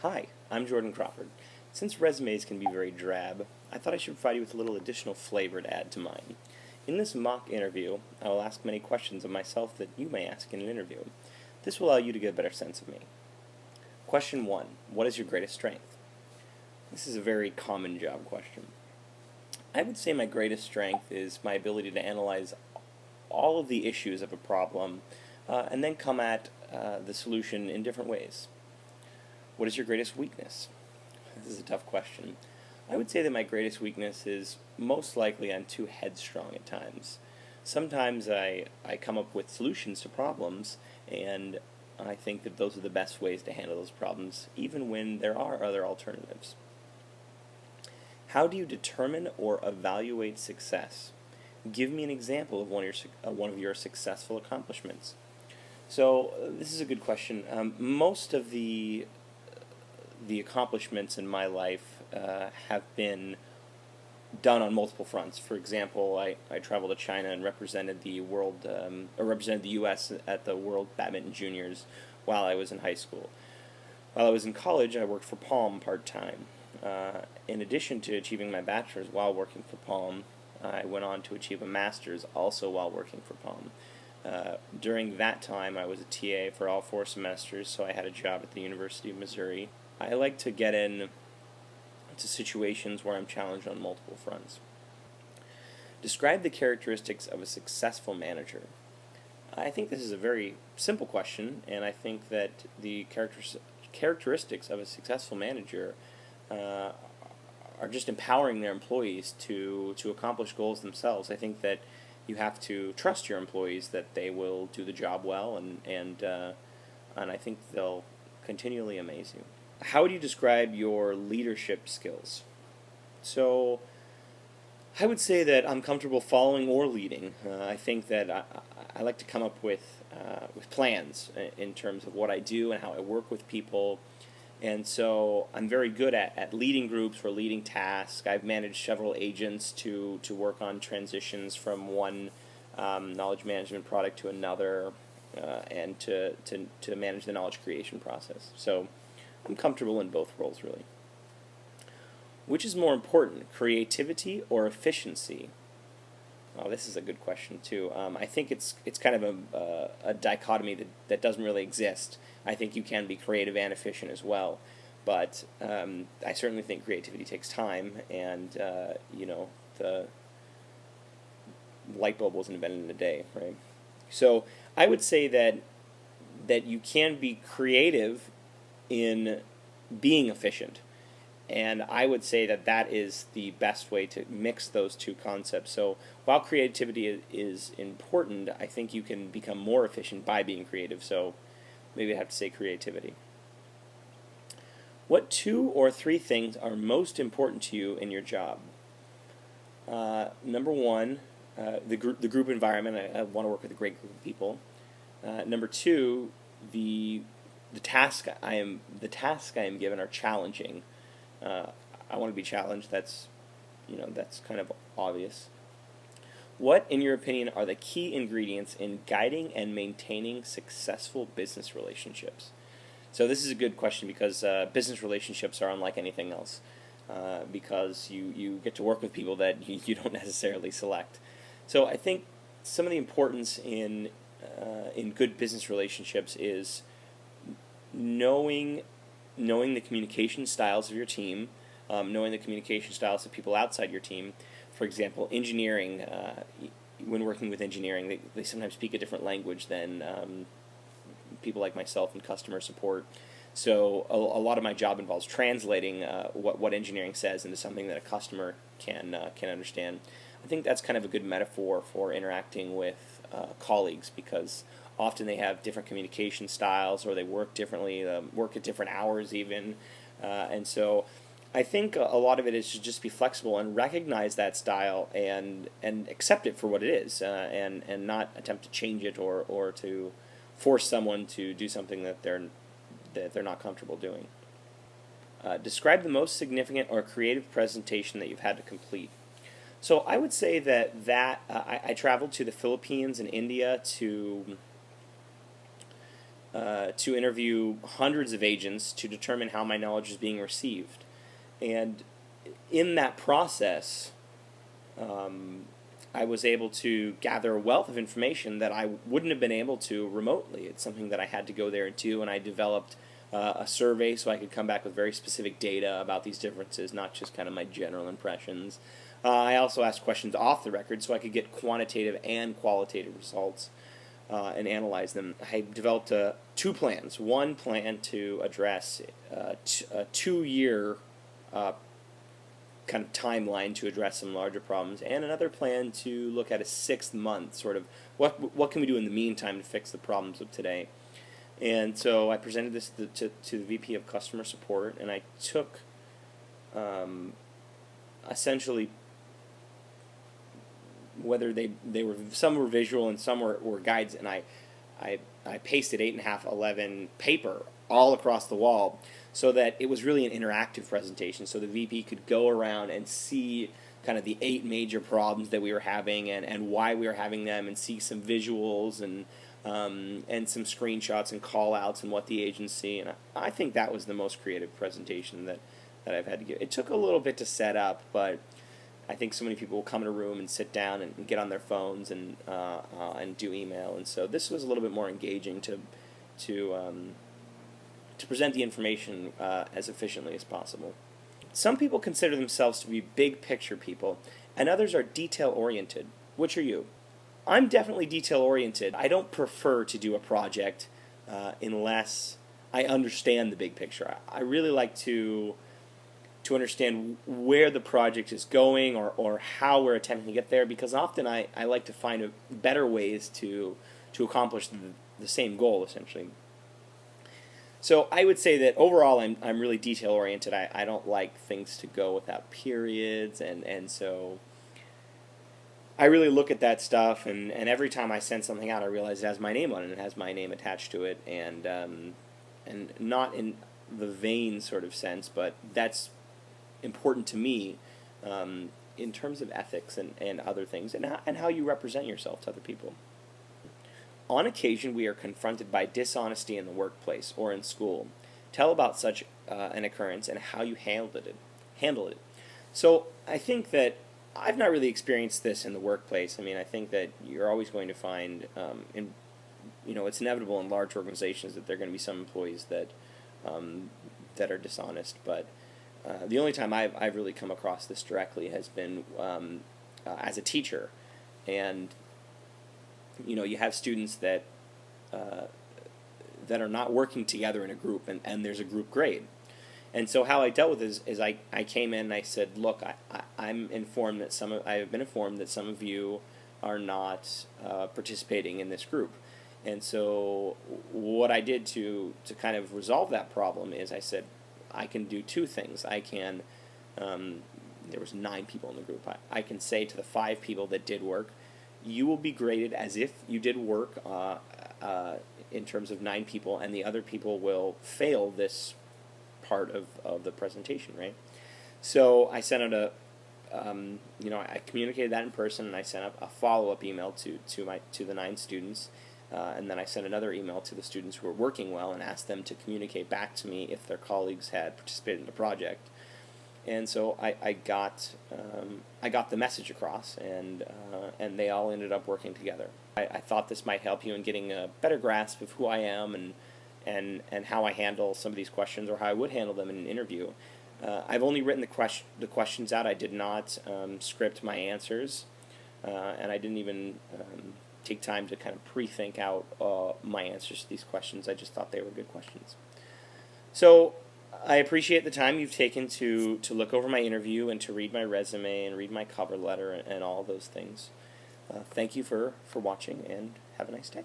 Hi, I'm Jordan Crawford. Since resumes can be very drab, I thought I should provide you with a little additional flavor to add to mine. In this mock interview, I will ask many questions of myself that you may ask in an interview. This will allow you to get a better sense of me. Question 1. What is your greatest strength? This is a very common job question. I would say my greatest strength is my ability to analyze all of the issues of a problem and then come at the solution in different ways. What is your greatest weakness? This is a tough question. I would say that my greatest weakness is most likely I'm too headstrong at times. Sometimes I come up with solutions to problems, and I think that those are the best ways to handle those problems, even when there are other alternatives. How do you determine or evaluate success? Give me an example of one of your successful accomplishments. So this is a good question. Most of the accomplishments in my life have been done on multiple fronts. For example, I traveled to China and represented the represented the U.S. at the World Badminton Juniors while I was in high school. While I was in college, I worked for Palm part-time. In addition to achieving my bachelor's while working for Palm, I went on to achieve a master's also while working for Palm. During that time, I was a TA for all 4 semesters, so I had a job at the University of Missouri. I like to get in to situations where I'm challenged on multiple fronts. Describe the characteristics of a successful manager. I think this is a very simple question, and I think that the characteristics of a successful manager are just empowering their employees to accomplish goals themselves. I think that you have to trust your employees that they will do the job well, and I think they'll continually amaze you. How would you describe your leadership skills? So, I would say that I'm comfortable following or leading. I think that I like to come up with plans in terms of what I do and how I work with people. And so I'm very good at leading groups or leading tasks. I've managed several agents to work on transitions from one knowledge management product to another, and to manage the knowledge creation process. So I'm comfortable in both roles, really. Which is more important, creativity or efficiency? Oh, this is a good question too. I think it's kind of a dichotomy that doesn't really exist. I think you can be creative and efficient as well, but I certainly think creativity takes time, and the light bulb wasn't invented in a day, right? So I would say that you can be creative in being efficient. And I would say that is the best way to mix those two concepts. So while creativity is important, I think you can become more efficient by being creative. So maybe I have to say creativity. What 2 or 3 things are most important to you in your job? Number 1, the group environment. I want to work with a great group of people. Number 2, the task I am given are challenging. I want to be challenged. That's kind of obvious. What, in your opinion, are the key ingredients in guiding and maintaining successful business relationships? So this is a good question because business relationships are unlike anything else, because you get to work with people that you don't necessarily select. So I think some of the importance in good business relationships is knowing the communication styles of your team, knowing the communication styles of people outside your team. For example, engineering, when working with engineering, they sometimes speak a different language than people like myself in customer support. So a lot of my job involves translating what engineering says into something that a customer can understand. I think that's kind of a good metaphor for interacting with colleagues, because often they have different communication styles, or they work differently, work at different hours even. And so I think a lot of it is to just be flexible and recognize that style and accept it for what it is, and not attempt to change it or to force someone to do something that they're not comfortable doing. Describe the most significant or creative presentation that you've had to complete. So I would say that I traveled to the Philippines and India to to interview hundreds of agents to determine how my knowledge is being received. And in that process, I was able to gather a wealth of information that I wouldn't have been able to remotely. It's something that I had to go there and do, and I developed a survey so I could come back with very specific data about these differences, not just kind of my general impressions. I also asked questions off the record so I could get quantitative and qualitative results and analyze them. I developed two plans. One plan to address a 2-year kind of timeline to address some larger problems, and another plan to look at a 6-month sort of what can we do in the meantime to fix the problems of today. And so I presented this to the VP of Customer Support, and I took essentially whether they were, some were visual and some were guides, and I pasted 8.5:11 paper all across the wall so that it was really an interactive presentation, so the VP could go around and see kind of the 8 major problems that we were having and why we were having them, and see some visuals and some screenshots and call outs and what the agents see. And I think that was the most creative presentation that I've had to give. It took a little bit to set up, but I think so many people will come in a room and sit down and get on their phones and do email, and so this was a little bit more engaging to present the information as efficiently as possible. Some people consider themselves to be big picture people, and others are detail oriented. Which are you? I'm definitely detail oriented. I don't prefer to do a project unless I understand the big picture. I really like to understand where the project is going or how we're attempting to get there, because often I like to find better ways to accomplish the same goal, essentially. So I would say that overall I'm really detail oriented. I don't like things to go without periods, and so I really look at that stuff, and every time I send something out I realize it has my name on it, it has my name attached to it, and not in the vain sort of sense, but that's important to me in terms of ethics and other things, and how you represent yourself to other people. On occasion, we are confronted by dishonesty in the workplace or in school. Tell about such an occurrence and how you handled it. So I think that I've not really experienced this in the workplace. I mean, I think that you're always going to find, it's inevitable in large organizations that there are going to be some employees that are dishonest, but the only time I've really come across this directly has been as a teacher, and you have students that are not working together in a group, and there's a group grade. And so how I dealt with this is I came in and I said, look, I've been informed that some of you are not participating in this group. And so what I did to kind of resolve that problem is I said, I can do 2 things. I can, there was 9 people in the group. I can say to the 5 people that did work, you will be graded as if you did work in terms of 9 people, and the other people will fail this part of the presentation, right? So I sent out I communicated that in person, and I sent up a follow-up email to the 9 students, and then I sent another email to the students who were working well and asked them to communicate back to me if their colleagues had participated in the project. And so I got the message across, and they all ended up working together. I thought this might help you in getting a better grasp of who I am and how I handle some of these questions, or how I would handle them in an interview. I've only written the questions out. I did not script my answers, and I didn't even take time to kind of pre-think out my answers to these questions. I just thought they were good questions. So I appreciate the time you've taken to look over my interview and to read my resume and read my cover letter and all those things. Thank you for watching, and have a nice day.